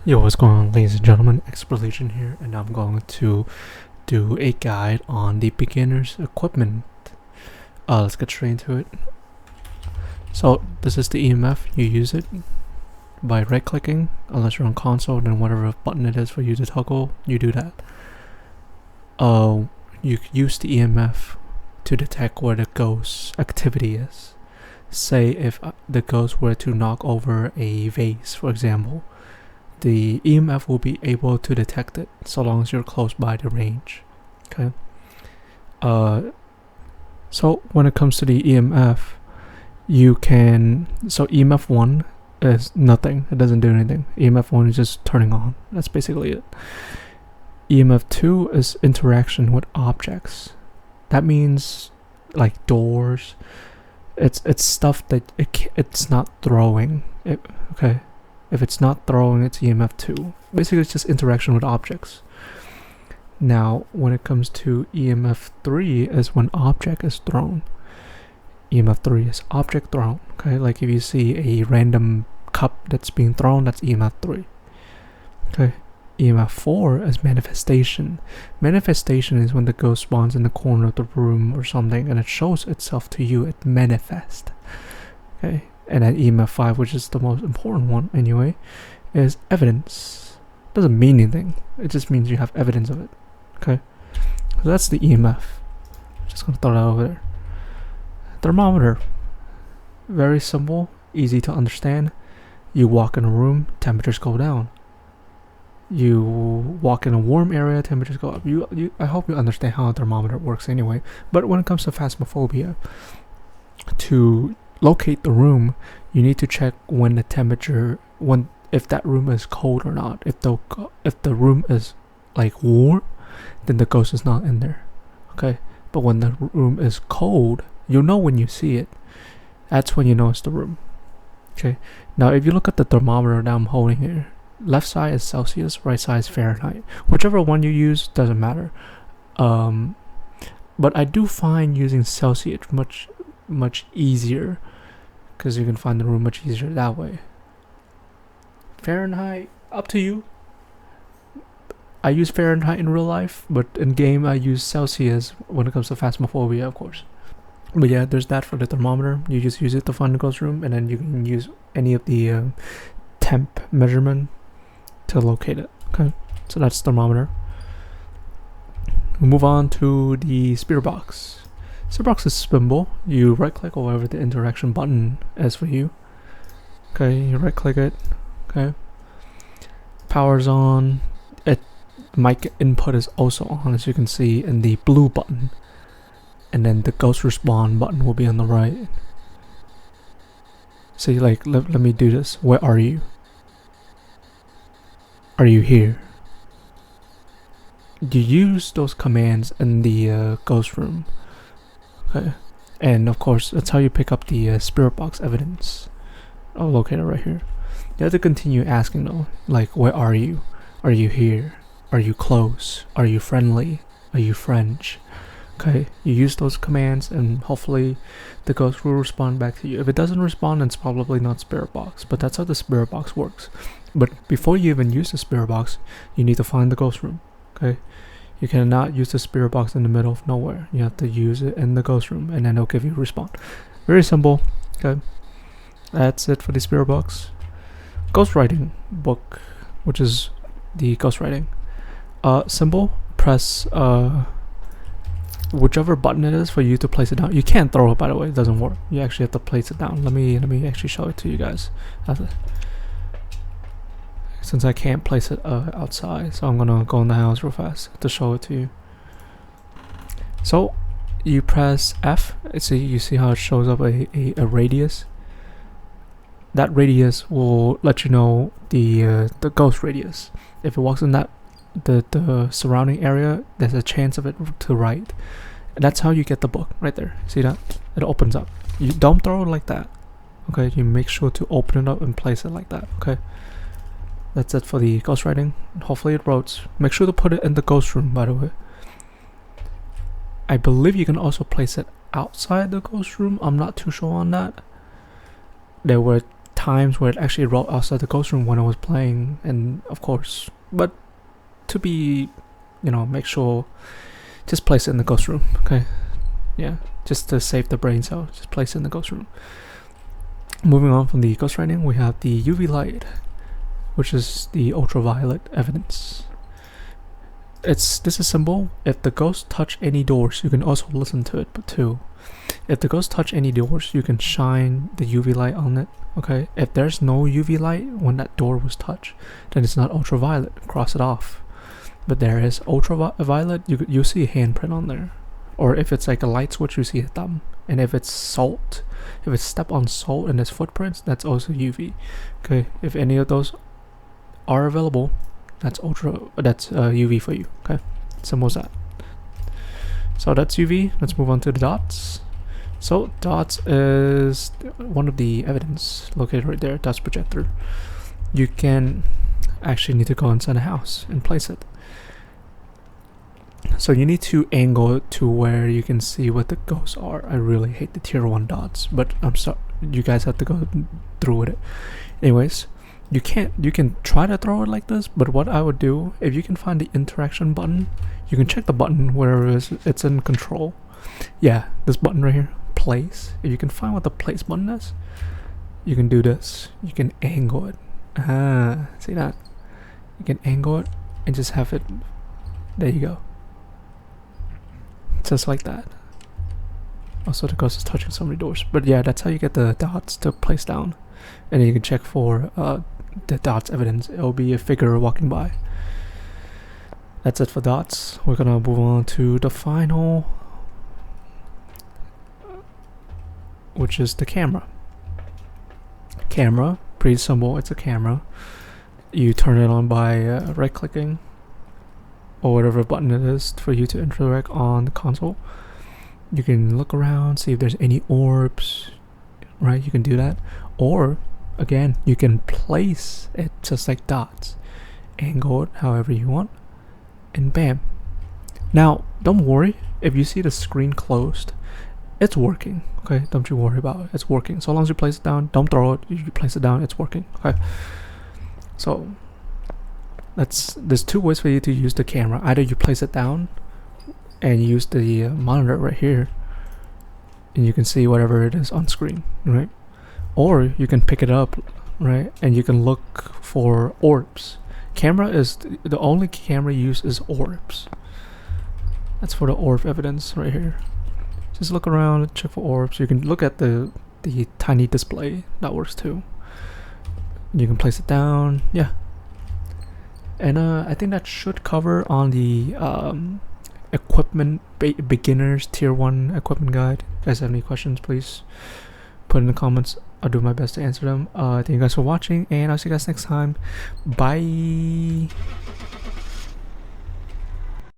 Yo, what's going on, ladies and gentlemen? Exploration here, and I'm going to do a guide on the beginner's equipment. Let's get straight into it. So this is the EMF. You use it by right-clicking, unless you're on console. Then whatever button it is for you to toggle, you do that. You use the EMF to detect where the ghost activity is. Say if the ghost were to knock over a vase, for example, the EMF will be able to detect it so long as you're close by the range. Okay. So when it comes to the EMF, you can. So EMF 1 is nothing. It doesn't do anything. EMF 1 is just turning on. That's basically it. EMF 2 is interaction with objects. That means like doors. It's stuff that it's not throwing. Okay. If it's not throwing, it's EMF 2. Basically, it's just interaction with objects. Now, when it comes to EMF 3 is when object is thrown. EMF 3 is object thrown. Okay, like if you see a random cup that's being thrown, that's EMF 3. Okay, EMF 4 is manifestation. Manifestation is when the ghost spawns in the corner of the room or something and it shows itself to you. It manifests. Okay. And then EMF 5, which is the most important one anyway, is evidence. Doesn't mean anything. It just means you have evidence of it. Okay? So that's the EMF. Just gonna throw that over there. Thermometer. Very simple, easy to understand. You walk in a room, temperatures go down. You walk in a warm area, temperatures go up. I hope you understand how a thermometer works anyway. But when it comes to Phasmophobia, to locate the room, you need to check when the temperature, if that room is cold or not. If the room is like warm, then the ghost is not in there. Okay, but when the room is cold, you'll know when you see it. That's when you know it's the room. Okay, now if you look at the thermometer that I'm holding here, left side is Celsius, right side is Fahrenheit. Whichever one you use doesn't matter. But I do find using Celsius much easier, because you can find the room much easier that way. Fahrenheit, up to you. I use Fahrenheit in real life, but in game I use Celsius when it comes to Phasmophobia, of course. But yeah, there's that for the thermometer. You just use it to find the ghost room, and then you can use any of the temp measurement to locate it. Okay, so that's thermometer. We'll move on to the spirit box. Spirit box is simple. You right click or whatever the interaction button is for you. Okay, you right click it. Okay. Power's on. Mic input is also on, as you can see in the blue button. And then the ghost respawn button will be on the right. So you let me do this. Where are you? Are you here? You use those commands in the ghost room. Okay, and of course that's how you pick up the spirit box evidence. I'll locate it right here. You have to continue asking though, like, where are you? Are you here? Are you close? Are you friendly? Are you French? Okay, you use those commands and hopefully the ghost will respond back to you. If it doesn't respond, then it's probably not spirit box, but that's how the spirit box works. But before you even use the spirit box, you need to find the ghost room. Okay, you cannot use the spirit box in the middle of nowhere. You have to use it in the ghost room, and then it'll give you a response. Very simple. Okay, that's it for the spirit box. Ghostwriting book, which is the ghostwriting. Simple. Press whichever button it is for you to place it down. You can't throw it, by the way. It doesn't work. You actually have to place it down. Let me actually show it to you guys. Since I can't place it outside, so I'm gonna go in the house real fast to show it to you. So you press F. You see how it shows up a radius. That radius will let you know the ghost radius. If it walks in that the surrounding area, there's a chance of it to write. And that's how you get the book right there. See that? It opens up. You don't throw it like that. Okay, you make sure to open it up and place it like that. Okay. That's it for the ghostwriting. Hopefully it wrote. Make sure to put it in the ghost room, by the way. I believe you can also place it outside the ghost room. I'm not too sure on that. There were times where it actually rolled outside the ghost room when I was playing, and of course, but to be, you know, make sure, just place it in the ghost room, okay? Yeah, just to save the brain cell, just place it in the ghost room. Moving on from the ghost writing, we have the UV light, which is the ultraviolet evidence. This is simple. If the ghost touch any doors, you can also listen to it, but too. If the ghost touch any doors, you can shine the UV light on it, okay? If there's no UV light when that door was touched, then it's not ultraviolet, cross it off. But there is ultraviolet, you see a handprint on there. Or if it's like a light switch, you see a thumb. And if it's salt, if it's step on salt and there's footprints, that's also UV. Okay, if any of those are available, that's UV for you. Okay, simple as that. So that's UV. Let's move on to the dots. So dots is one of the evidence located right there. Dots projector. You can actually need to go inside a house and place it. So you need to angle it to where you can see what the ghosts are. I really hate the tier 1 dots, but I'm sorry, you guys have to go through with it. Anyways, you can try to throw it like this, but what I would do, if you can find the interaction button, you can check the button wherever it's in control. Yeah, this button right here, place. If you can find what the place button is, you can do this. You can angle it. See that? You can angle it and just have it. There you go. Just like that. Also, the ghost is touching so many doors. But yeah, that's how you get the dots to place down. And then you can check for the dots evidence. It'll be a figure walking by. That's it for dots. We're gonna move on to the final, which is the camera. Camera, pretty simple. It's a camera. You turn it on by right clicking, or whatever button it is for you to interact on the console. You can look around, see if there's any orbs, right? You can do that. Or, again, you can place it just like dots. Angle it however you want, and bam. Now, don't worry if you see the screen closed. It's working, okay? Don't you worry about it. It's working. So long as you place it down, don't throw it. You place it down, it's working, okay? So there's two ways for you to use the camera. Either you place it down and use the monitor right here, and you can see whatever it is on screen, right? Or you can pick it up, right, and you can look for orbs. Camera is the only camera used is orbs. That's for the orb evidence right here. Just look around and check for orbs. You can look at the tiny display. That works too. You can place it down. Yeah. And I think that should cover on the equipment beginners tier 1 equipment guide. If you guys have any questions, please put in the comments. I'll do my best to answer them. Thank you guys for watching, and I'll see you guys next time. Bye.